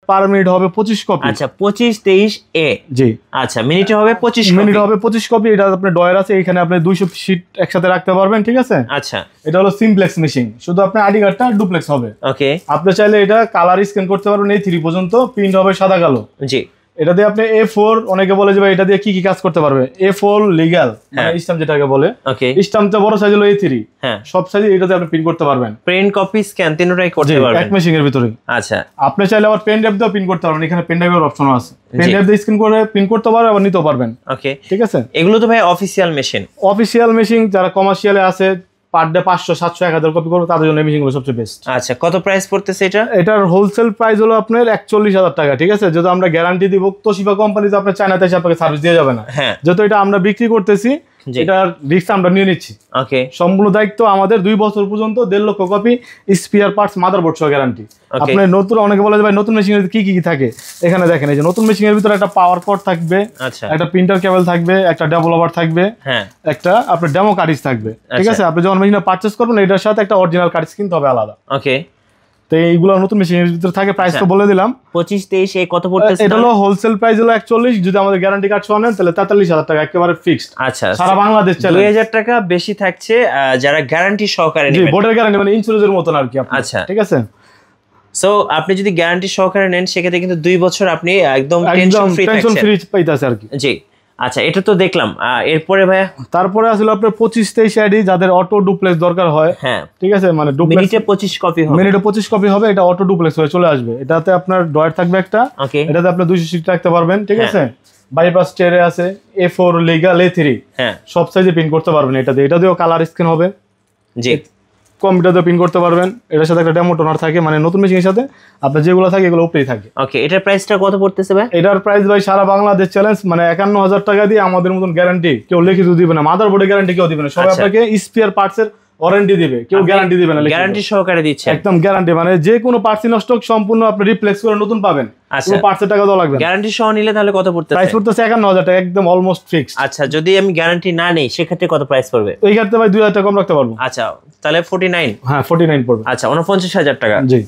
Per minute হবে 25 copy. আচ্ছা 2523 এ। জি আচ্ছা মিনিটে হবে 25 কপি। মিনিট হবে 25 কপি। এটা আপনার ডয়ার আছে, এখানে আপনি 200 শীট একসাথে রাখতে পারবেন, ঠিক আছে। আচ্ছা এটা হলো সিমপ্লেক্স মেশিন, শুধু আপনার আইডি কার্ডটা ডুপ্লেক্স হবে। ওকে আপনি চাইলে এটা কালার স্ক্যান করতে পারবেন A3 পর্যন্ত, প্রিন্ট হবে সাদা কালো। জি এটা দিয়ে আপনি A4, অনেকে বলে যে ভাই এটা দিয়ে কি কি কাজ করতে পারবে। A4 লিগ্যাল মানে স্ট্যাম্প যেটাকে বলে, ওকে স্ট্যাম্পটা বড় সাইজ হলো A3, হ্যাঁ সব সাইজে এটাতে আপনি প্রিন্ট করতে পারবেন। প্রিন্ট কপি স্ক্যান তিনটাই করতে পারবেন এক মেশিনের ভিতরে। আচ্ছা আপনি চাইলে আবার পেন ড্রাইভ দিয়েও প্রিন্ট করতে পারবেন, এখানে পেন ড্রাইভের অপশনও আছে। পেন ড্রাইভ দিয়ে স্ক্যান করে প্রিন্ট করতে পারবেন, আবার নিতেও পারবেন। ওকে ঠিক আছে, এগুলো তো ভাই অফিসিয়াল মেশিন। অফিসিয়াল মেশিন যারা কমার্শিয়ালে আছে পার ডে 500 700 1000 কপি করবে, তাদের জন্য এই মেশিনগুলো সবচেয়ে বেস্ট। আচ্ছা কত প্রাইস পড়তেছে এটা? এটার হোলসেল প্রাইস হলো আপনার 41,000 টাকা, ঠিক আছে। যদি আমরা গ্যারান্টি দিব, তোশিবা কোম্পানি তো আপনার চায়নাতে এসে আপনাকে সার্ভিস দিয়ে যাবে না। হ্যাঁ যেহেতু এটা আমরা বিক্রি করতেছি, এটার রিস্ক আমরা নিয়ে নিচ্ছি। ওকে সম্পূর্ণ দায়িত্ব আমাদের, 2 বছর পর্যন্ত 1.5 লক্ষ কপি স্পেয়ার পার্টস মাদারবোর্ড সহ গ্যারান্টি। আপনি নতুন, অনেকে বলে যে ভাই নতুন মেশিনের কি কি থাকে, এখানে দেখেন এই যে নতুন মেশিনের ভিতরে একটা পাওয়ার কর্ড থাকবে, আচ্ছা একটা প্রিন্টার কেবল থাকবে, একটা ডেভেলপার থাকবে, হ্যাঁ একটা আপনার ডেমো কার্টিজ থাকবে, ঠিক আছে। আপনি যখন মেশিনটা পারচেজ করবেন এটার সাথে একটা অরিজিনাল কার্টিজ কিনতে হবে আলাদা। ওকে তো এইগুলো নতুন মেশিনের ভিতরে থাকে। প্রাইস তো বলে দিলাম 2523 এ কত পড়তেছে? এটা হলো হোলসেল প্রাইস হলো 41, যদি আমাদের গ্যারান্টি কার্ড সহ নেন তাহলে 43,000 টাকা একেবারে ফিক্সড। আচ্ছা সারা বাংলাদেশ চলে। 2000 টাকা বেশি থাকছে যারা গ্যারান্টি সহকারে নেবেন। জি বোর্ডের গ্যারান্টি মানে ইন্স্যুরেন্সের মতন আর কি। আচ্ছা ঠিক আছে। সো আপনি যদি গ্যারান্টি সহকারে নেন সেক্ষেত্রে কিন্তু 2 বছর আপনি একদম টেনশন ফ্রি পাইতাছে আর কি। জি আচ্ছা এটা তো দেখলাম। এরপরে ভাইয়া তারপরে আসলে আপনার 2523 আইডি যাদের অটো ডুপ্লেক্স দরকার হয়, হ্যাঁ ঠিক আছে, মানে মিনিটে 25 কপি হবে, মিনিটে 25 কপি হবে, এটা অটো ডুপ্লেক্স হয়ে চলে আসবে। এটাতে আপনার ডয়ার থাকবে একটা, এটাতে আপনি 200 শীট রাখতে পারবেন, ঠিক আছে। বাইপাস ট্রে আছে, A4 লিগ্যাল A3, হ্যাঁ সব সাইজে প্রিন্ট করতে পারবেন। এটা দিয়েও কালার স্ক্যান হবে। জি কম্পিউটারে প্রিন্ট করতে পারবেন। এটার সাথে একটা ডেমো টোনার থাকে, মানে নতুন মেশিনের সাথে আপনার যেগুলো থাকে এগুলো উপরেই থাকে। ওকে এটার প্রাইসটা কত পড়তেছে ভাই? এটার প্রাইস ভাই সারা বাংলাদেশ চ্যালেঞ্জ, মানে 51,000 টাকা দিয়ে আমাদের মতন গ্যারান্টি কেউ লিখিত দিবে না, মাদারবোর্ডের গ্যারান্টি কেউ দিবে না, সবাই আপনাকে স্পেয়ার পার্টসের ওয়ারেন্টি দিবে, কেউ গ্যারান্টি দিবে না। গ্যারান্টি সহকারে দিচ্ছে, একদম গ্যারান্টি, মানে যে কোনো পার্টস নষ্ট সম্পূর্ণ আপনি রিপ্লেস করে নতুন পাবেন। আচ্ছা কোনো পার্টসের টাকা দেওয়া লাগবে না। গ্যারান্টি সহ নিলে তাহলে কত পড়তেছে? প্রাইস পড়তেছে 51,000 টাকা, একদম অলমোস্ট ফিক্সড। আচ্ছা যদি আমি গ্যারান্টি না নেই সেক্ষেত্রে কত প্রাইস পড়বে? এই ক্ষেত্রে ভাই 2,000 টাকা কম রাখতে পারবো। আচ্ছা তাহলে 49। হ্যাঁ 49 পড়বে। আচ্ছা 49,000 টাকা। জি